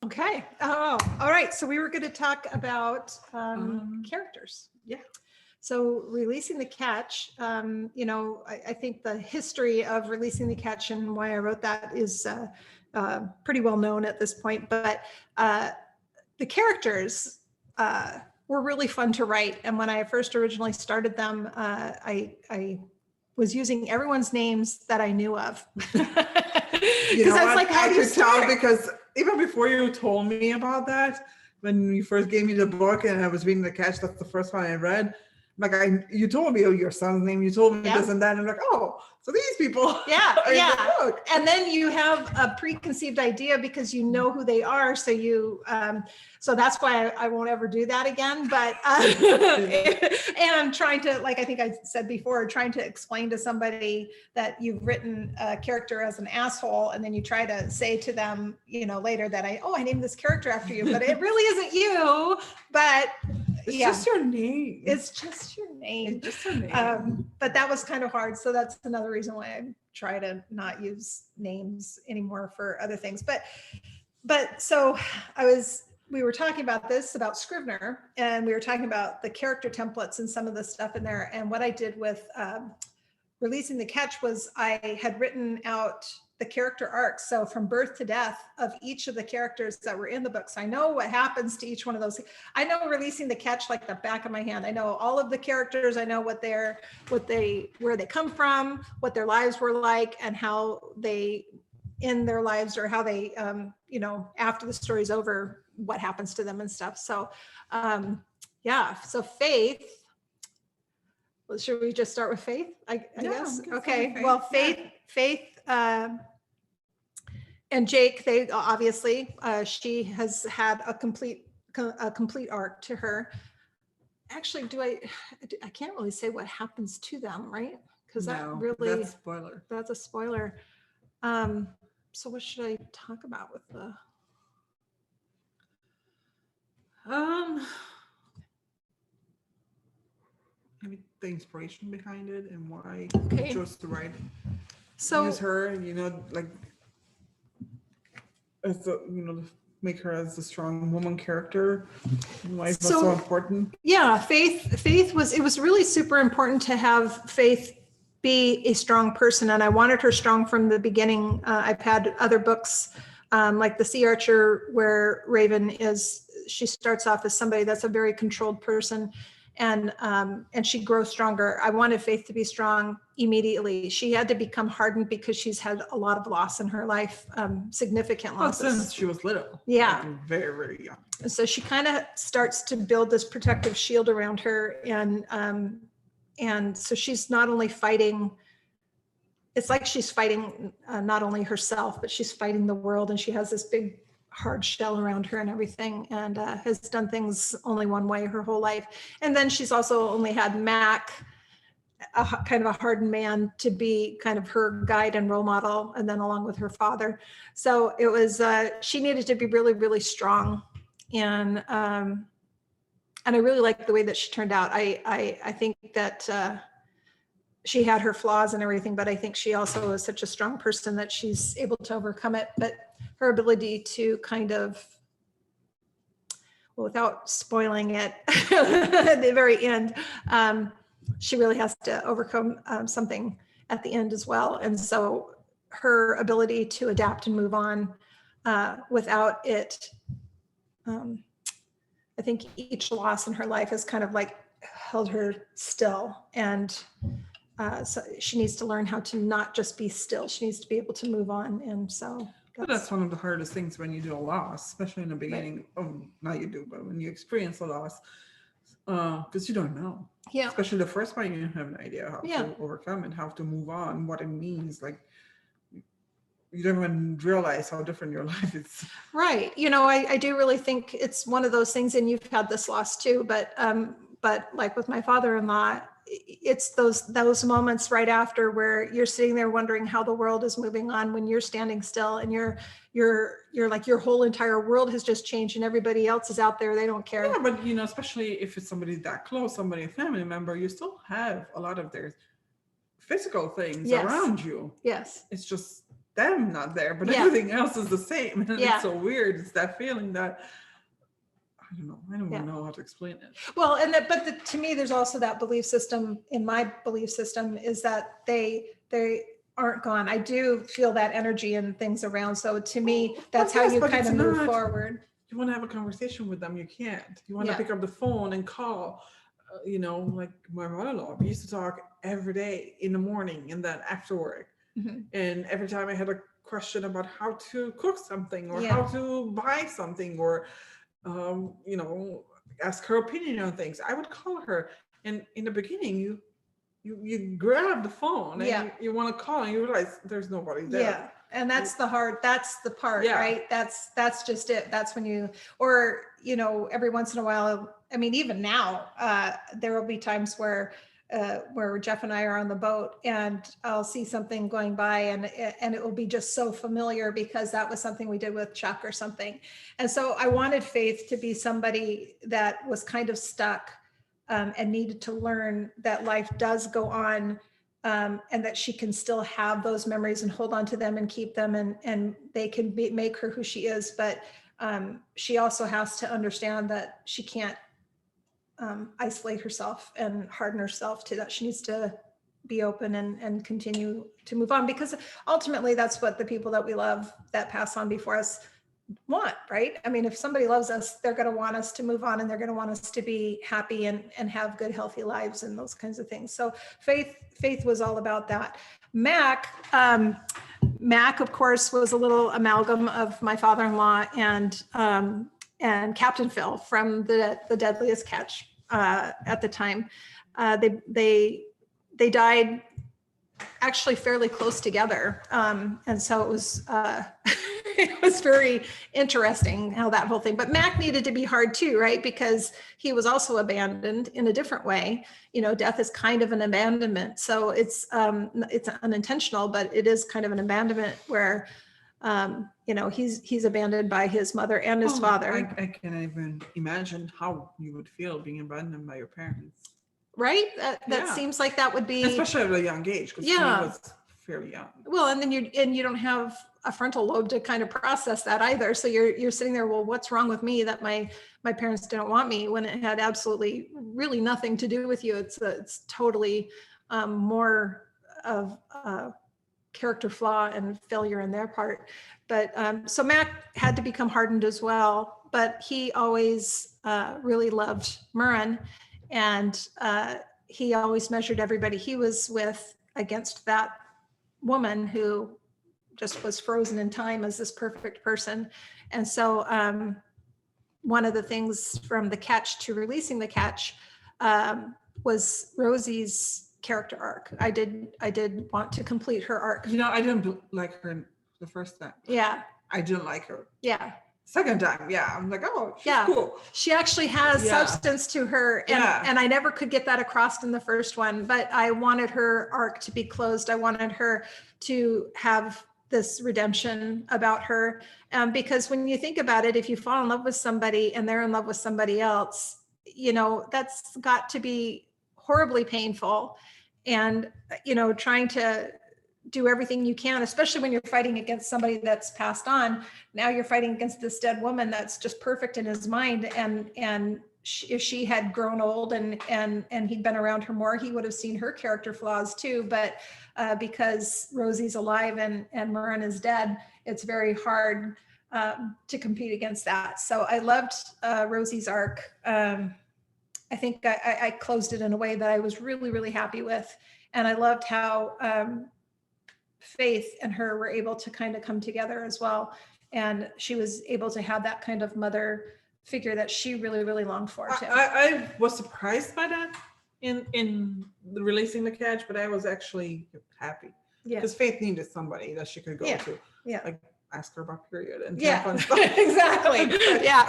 Okay. Oh, all right. So we were going to talk about characters. Yeah. So releasing the catch, I think the history of releasing the catch and why I wrote that is pretty well known at this point. But the characters were really fun to write. And when I first originally started them, I was using everyone's names that I knew of. Because I was like, how do you start? Because even before you told me about that, when you first gave me the book and I was reading the catch, that's the first one I read. Like you told me, your son's name, you told me this and that. And I'm like, oh, so these people. Yeah. And then you have a preconceived idea because you know who they are. So so that's why I won't ever do that again. But, and I'm trying to, like I think I said before, trying to explain to somebody that you've written a character as an asshole. And then you try to say to them, later that I named this character after you, but it really isn't you. But it's just your name. It's just your name. It's just your name. But that was kind of hard. So that's another reason why I try to not use names anymore for other things. But so we were talking about Scrivener, and we were talking about the character templates and some of the stuff in there. And what I did with releasing the catch was I had written out the character arcs. So from birth to death of each of the characters that were in the books. I know what happens to each one of those. I know releasing the catch like the back of my hand. I know all of the characters. I know where they come from, what their lives were like, and how they end their lives, or how they, after the story's over, what happens to them and stuff. So, So Faith. Well, should we just start with Faith? I guess. Okay. Well, Faith. And Jake, they obviously, she has had a complete arc to her. Actually, I can't really say what happens to them, right? Because that's a spoiler. So what should I talk about with the? Maybe the inspiration behind it and why you chose to write. So use her, like as make her as a strong woman character. Why is that so important? Yeah, Faith was. It was really super important to have Faith be a strong person, and I wanted her strong from the beginning. I've had other books like The Sea Archer, where Raven she starts off as somebody that's a very controlled person. And she grows stronger. I wanted Faith to be strong immediately. She had to become hardened because she's had a lot of loss in her life, significant losses. Well, since she was little. Yeah. Like very, very young. So she kind of starts to build this protective shield around her. And so she's not only fighting, it's like she's fighting not only herself, but she's fighting the world. And she has this big hard shell around her and everything, and has done things only one way her whole life. And then she's also only had Mack, kind of a hardened man, to be kind of her guide and role model, and then along with her father. So it was she needed to be really, really strong, and I really liked the way that she turned out. I think that she had her flaws and everything, but I think she also is such a strong person that she's able to overcome it. But her ability to kind of, well, without spoiling it at the very end, she really has to overcome something at the end as well. And so her ability to adapt and move on without it, I think each loss in her life has kind of like held her still. And so she needs to learn how to not just be still. She needs to be able to move on. And so that's one of the hardest things when you do a loss, especially in the beginning. Right. Oh, now you do, but when you experience a loss, because you don't know. Yeah. Especially the first one, you have an idea how to overcome it, how to move on, what it means. Like, you don't even realize how different your life is. Right. I do really think it's one of those things, and you've had this loss too, but like with my father-in-law, it's those moments right after where you're sitting there wondering how the world is moving on, when you're standing still and you're like your whole entire world has just changed and everybody else is out there, they don't care. Yeah, but especially if it's somebody that close, somebody, a family member, you still have a lot of their physical things around you. Yes. It's just them not there, but Yeah. everything else is the same. And Yeah. it's so weird. It's that feeling that I don't know. I don't Yeah. even know how to explain it. Well, to me, there's also that belief system in my belief system is that they aren't gone. I do feel that energy and things around. So to me, that's how yes, you but kind of it's move not- forward. You want to have a conversation with them, you can't. You want Yeah. to pick up the phone and call. You know, like my mother-in-law, we used to talk every day in the morning and then after work. Mhm. And every time I had a question about how to cook something or Yeah. how to buy something or, you know, ask her opinion on things, I would call her. And in the beginning, you grab the phone and Yeah. you want to call and you realize there's nobody there. Yeah. And that's the part, Yeah. right? That's just it. That's when you, or, you know, every once in a while, I mean, even now, there will be times where Jeff and I are on the boat and I'll see something going by and it will be just so familiar because that was something we did with Chuck or something. And so I wanted Faith to be somebody that was kind of stuck and needed to learn that life does go on. And that she can still have those memories and hold on to them and keep them and they can make her who she is. But she also has to understand that she can't isolate herself and harden herself to that. She needs to be open and continue to move on because ultimately that's what the people that we love that pass on before us want, right? I mean, if somebody loves us, they're going to want us to move on and they're going to want us to be happy and have good, healthy lives and those kinds of things. So Faith was all about that. Mack, of course, was a little amalgam of my father-in-law and Captain Phil from the Deadliest Catch at the time. They died actually fairly close together. And so it was, it was very interesting how that whole thing, but Mack needed to be hard too, right? Because he was also abandoned in a different way. You know, death is kind of an abandonment. So it's unintentional, but it is kind of an abandonment where, you know, he's abandoned by his mother and his father. I can't even imagine how you would feel being abandoned by your parents. Right? That seems like that would be, especially at a young age, because he was fairly young. Well, and then you don't have a frontal lobe to kind of process that either. So you're sitting there, well, what's wrong with me that my parents didn't want me when it had absolutely really nothing to do with you. It's totally more of a character flaw and failure in their part. But so Mack had to become hardened as well, but he always really loved Murren. And he always measured everybody he was with against that woman who just was frozen in time as this perfect person. And so one of the things from the catch to releasing the catch was Rosie's character arc. I did want to complete her arc. You know, I didn't like her the first time. Yeah. I didn't like her. Yeah. Second time, yeah, I'm like, oh, she's cool. She actually has substance to her, and I never could get that across in the first one, but I wanted her arc to be closed. I wanted her to have this redemption about her, because when you think about it, if you fall in love with somebody and they're in love with somebody else, you know, that's got to be horribly painful, and, you know, trying to do everything you can, especially when you're fighting against somebody that's passed on. Now you're fighting against this dead woman that's just perfect in his mind. And if she had grown old and he'd been around her more, he would have seen her character flaws too. But because Rosie's alive and Murren is dead, it's very hard to compete against that. So I loved Rosie's arc. I think I closed it in a way that I was really, really happy with. And I loved how Faith and her were able to kind of come together as well. And she was able to have that kind of mother figure that she really, really longed for too. I was surprised by that in releasing the catch, but I was actually happy. Because Faith needed somebody that she could go to. Yeah. Like ask her about period and fun stuff. Exactly. Yeah.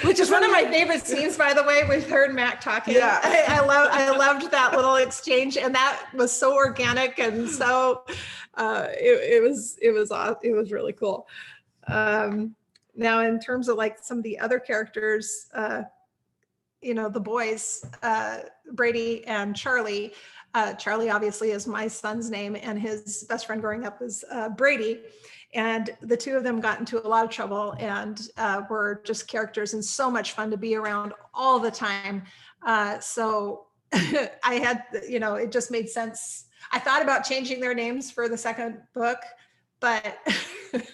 Which is one of my favorite scenes, by the way, with her and Mack talking. Yeah. I loved that little exchange, and that was so organic and so it was really cool. Now in terms of like some of the other characters, you know, the boys, Brady and Charlie, Charlie obviously is my son's name, and his best friend growing up was Brady. And the two of them got into a lot of trouble and were just characters and so much fun to be around all the time. So I had, it just made sense. I thought about changing their names for the second book, but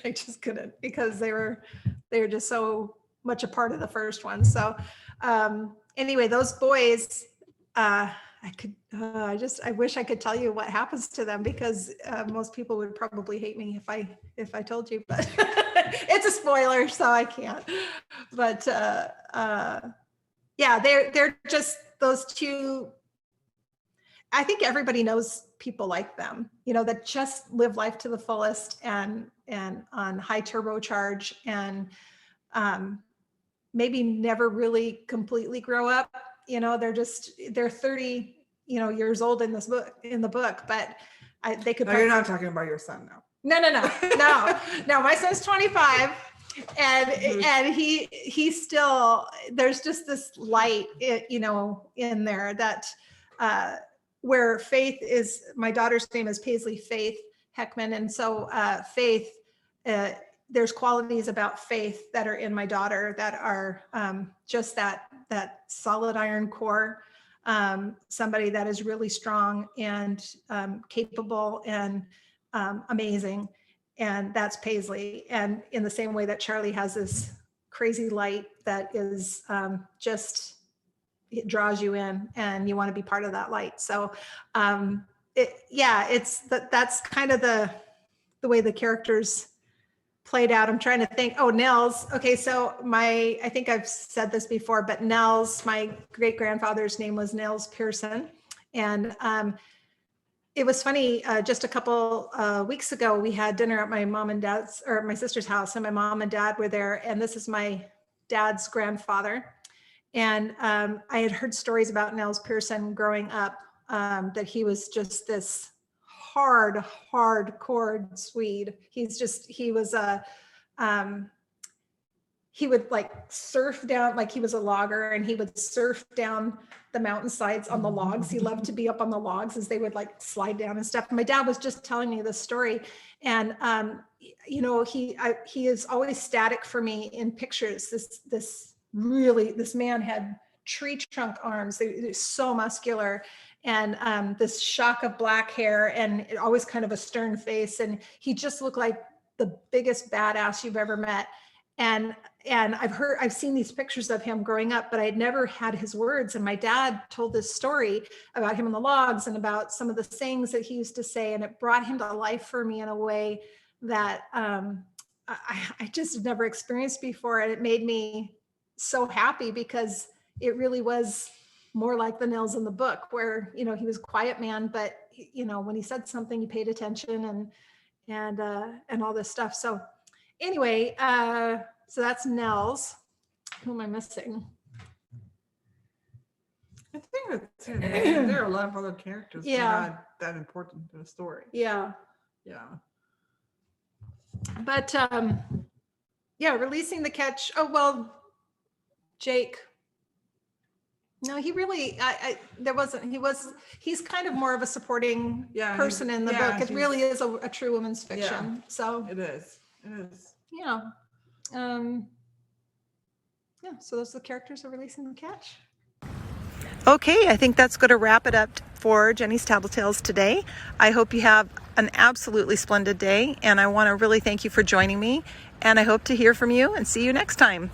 I just couldn't, because they were just so much a part of the first one. So anyway, those boys, I wish I could tell you what happens to them, because most people would probably hate me if I told you, but it's a spoiler, so I can't. But yeah, they're just those two. I think everybody knows people like them, that just live life to the fullest and on high turbocharge, and maybe never really completely grow up. They're 30, years old in the book, but they could. No, you're not talking about your son now. No. My son's 25, and he's still, there's just this light, in there that, where Faith is, my daughter's name is Paisley Faith Heckman. And so Faith, there's qualities about Faith that are in my daughter that are just that solid iron core, somebody that is really strong and capable and amazing. And that's Paisley. And in the same way that Charlie has this crazy light that is it draws you in and you want to be part of that light. So that's kind of the way the characters played out. I'm trying to think. Oh, Nels. Okay. So I think I've said this before, but Nels, my great grandfather's name was Nels Pearson. And it was funny, just a couple weeks ago, we had dinner at my mom and dad's, or my sister's house, and my mom and dad were there. And this is my dad's grandfather. And I had heard stories about Nels Pearson growing up, that he was just this hardcore Swede. He would like surf down, like he was a logger, and he would surf down the mountainsides on the logs. He loved to be up on the logs as they would like slide down and stuff. And my dad was just telling me this story, and he is always static for me in pictures. This man had tree trunk arms. They were so muscular, and this shock of black hair, and always kind of a stern face. And he just looked like the biggest badass you've ever met. And I've seen these pictures of him growing up, but I had never had his words. And my dad told this story about him on the logs and about some of the sayings that he used to say. And it brought him to life for me in a way that I just never experienced before. And it made me so happy, because it really was more like the Nels in the book, where, he was a quiet man, but when he said something, you paid attention and all this stuff. So anyway, so that's Nels. Who am I missing? I think that's it. There are a lot of other characters that are not that important to the story. Yeah. But releasing the catch. Oh, well, Jake. No, he really, he's kind of more of a supporting person in the book. It really is a true woman's fiction. Yeah, so it is. Yeah. So those are the characters of Releasing the Catch. Okay, I think that's going to wrap it up for Jeny's Tattletales today. I hope you have an absolutely splendid day, and I want to really thank you for joining me, and I hope to hear from you and see you next time.